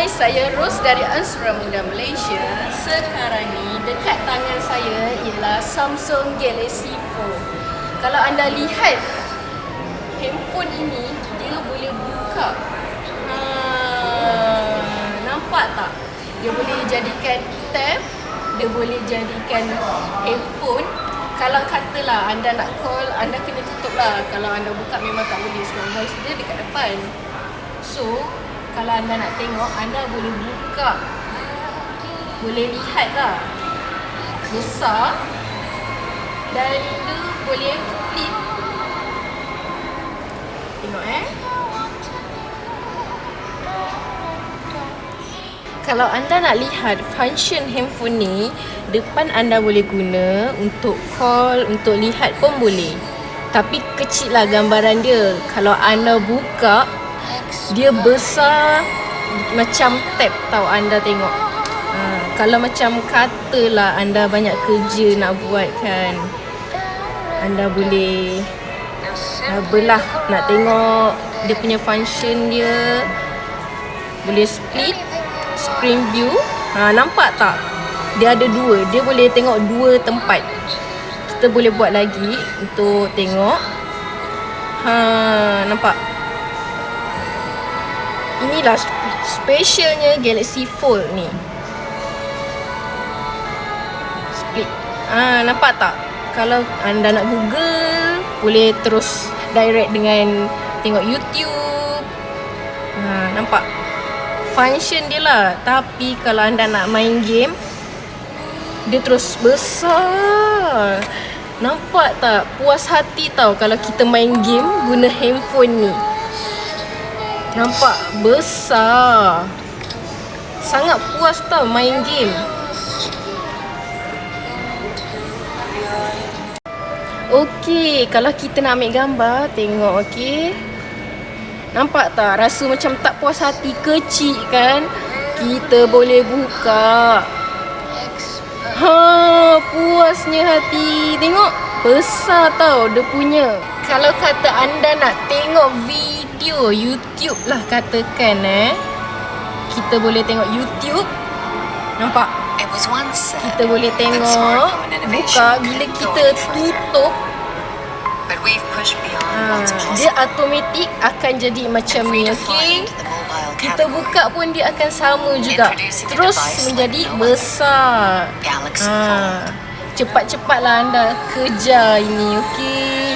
Hai, saya Ros dari Ansuran Mudah Malaysia. Sekarang ni dekat tangan saya ialah Samsung Galaxy Fold. Kalau anda lihat handphone ini, dia boleh buka. Nampak tak? Dia boleh jadikan tab, dia boleh jadikan handphone. Kalau katalah anda nak call, anda kena tutup lah. Kalau anda buka memang tak boleh sebab voice dia dekat depan. So, kalau anda nak tengok, anda boleh buka. Boleh lihat lah. Besar. Dan dia boleh flip. Tengok Kalau anda nak lihat function handphone ni, depan anda boleh guna untuk call, untuk lihat pun boleh. Tapi kecil lah gambaran dia. Kalau anda buka, dia besar macam tab tau anda tengok. Kalau macam katalah anda banyak kerja nak buat kan, anda boleh belah nak tengok dia punya function dia. Boleh split screen view. Nampak tak? Dia ada dua. Dia boleh tengok dua tempat. Kita boleh buat lagi untuk tengok. Nampak? Inilah specialnya Galaxy Fold ni. Split. Nampak tak? Kalau anda nak Google, boleh terus direct dengan tengok YouTube. Nampak? Function dia lah. Tapi kalau anda nak main game, dia terus besar. Nampak tak? Puas hati tau kalau kita main game guna handphone ni. Nampak? Besar. Sangat puas tau main game. Okey, kalau kita nak ambil gambar, tengok okey. Nampak tak? Rasa macam tak puas hati, kecil kan? Kita boleh buka. Puasnya hati. Tengok, besar tau dia punya. Kalau kata anda nak tengok video YouTube lah katakan kita boleh tengok YouTube. Nampak? Kita boleh tengok buka. Bila kita tutup, dia automatik akan jadi macam ni. Okey, kita buka pun dia akan sama juga, terus menjadi besar. Cepat-cepatlah anda kejar ini. Okey.